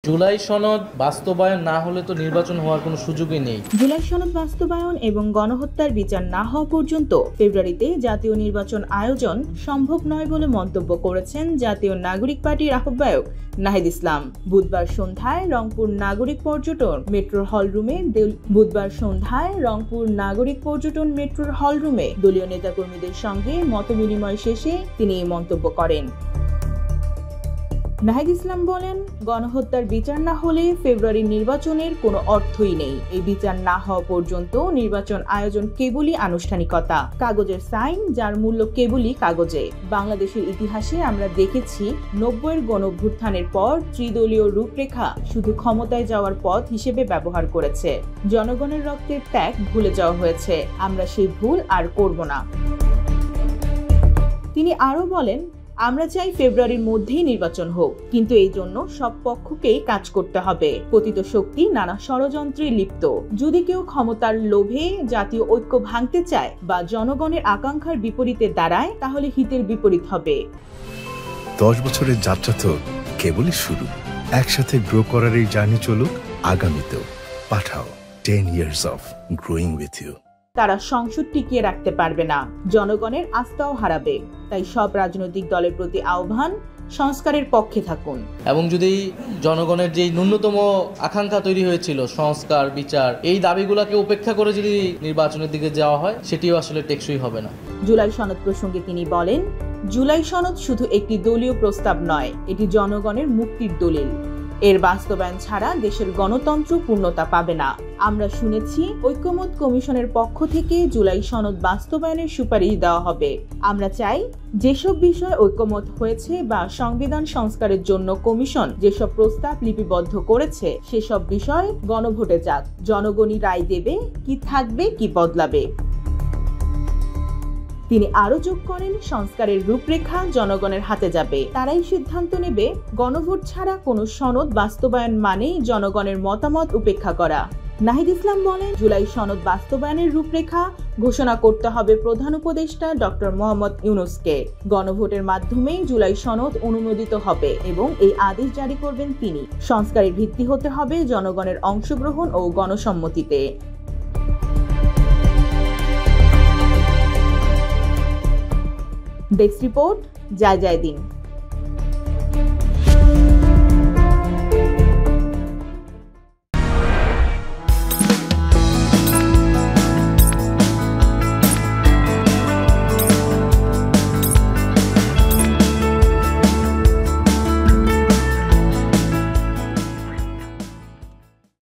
জুলাই সনদ বাস্তবায়ন না হলে তো নির্বাচন হওয়ার কোনো সুযোগই নেই। জুলাই সনদ বাস্তবায়ন এবং গণহত্যার বিচার না হওয়া পর্যন্ত ফেব্রুয়ারিতে জাতীয় নির্বাচন আয়োজন সম্ভব নয় বলে মন্তব্য করেছেন জাতীয় নাগরিক পার্টির আহ্বায়ক নাহিদ ইসলাম। বুধবার সন্ধ্যায় রংপুর নাগরিক পর্যটন মেট্রোর হলরুমে দলীয় নেতাকর্মীদের সঙ্গে মতবিনিময় শেষে তিনি এই মন্তব্য করেন। নাহিদ ইসলাম বলেন, গণহত্যার বিচার না হলে ফেব্রুয়ারির নির্বাচনের কোনো অর্থই নেই। এই বিচার না হওয়া পর্যন্ত নির্বাচন আয়োজন কেবলই আনুষ্ঠানিকতা, কাগজের সাইন, যার মূল্য কেবলই কাগজে। বাংলাদেশের ইতিহাসে আমরা দেখেছি 90-এর গণঅভ্যুত্থানের পর ত্রিদলীয় রূপরেখা শুধু ক্ষমতায় যাওয়ার পথ হিসেবে ব্যবহার করেছে। জনগণের রক্তের ত্যাগ ভুলে যাওয়া হয়েছে। আমরা সেই ভুল আর করব না। তিনি আরো বলেন, আমরা চাই ফেব্রুয়ারির মধ্যেই নির্বাচন হোক, কিন্তু এই জন্য সব পক্ষকেই কাজ করতে হবে। পতিত শক্তি নানা ষড়যন্ত্রে লিপ্ত। যদি কেউ ক্ষমতার লোভে জাতীয় ঐক্য ভাঙতে চায় বা জনগণের আকাঙ্ক্ষার বিপরীতে দাঁড়ায়, তাহলে হিতের বিপরীত হবে। 10 বছরের যাত্রা তো কেবলই শুরু। একসাথে গ্রো করার এই জার্নি চলুক আগামীতেও। পাঠাও 10 years of growing with you। তারা সংসদ টিকিয়ে রাখতে পারবে না, জনগণের আস্থাও হারাবে। তাই সব রাজনৈতিক দলের প্রতি আহ্বান, সংস্কারের পক্ষে থাকুন। এবং যদি জনগণের যে ন্যূনতম আকাঙ্ক্ষা তৈরি হয়েছিল সংস্কার, বিচার, এই দাবিগুলোকে উপেক্ষা করে যদি নির্বাচনের দিকে যাওয়া হয়, সেটিও আসলে টেকসই হবে না। জুলাই সনদ প্রসঙ্গে তিনি বলেন, জুলাই সনদ শুধু একটি দলীয় প্রস্তাব নয়, এটি জনগণের মুক্তির দলিল। এর বাস্তবায়ন ছাড়া দেশের গণতন্ত্র পূর্ণতা পাবে না। আমরা শুনেছি ঐক্যমত কমিশনের পক্ষ থেকে জুলাই সনদ বাস্তবায়নের সুপারিশ দেওয়া হবে। আমরা চাই যেসব বিষয় ঐক্যমত হয়েছে বা সংবিধান সংস্কারের জন্য কমিশন যেসব প্রস্তাব লিপিবদ্ধ করেছে, সেসব বিষয় গণভোটে যাক। জনগণই রায় দেবে কি থাকবে কি বদলাবে। তিনি আরো যোগ করেন, সংস্কারের রূপরেখা জনগণের হাতে যাবে। তারাই সিদ্ধান্ত নেবে। গণভোট ছাড়া কোনো সনদ বাস্তবায়ন মানে জনগণের মতামত উপেক্ষা করা। নাহিদ ইসলাম বলেন, জুলাই সনদ বাস্তবায়নের রূপরেখা ঘোষণা করতে হবে প্রধান উপদেষ্টা ডক্টর মোহাম্মদ ইউনূসকে। গণভোটের মাধ্যমে জুলাই সনদ অনুমোদিত হবে এবং এই আদেশ জারি করবেন তিনি। সংস্কারের ভিত্তি হতে হবে জনগণের অংশগ্রহণ ও গণসম্মতিতে। ডেস্ক রিপোর্ট, জয় দিন।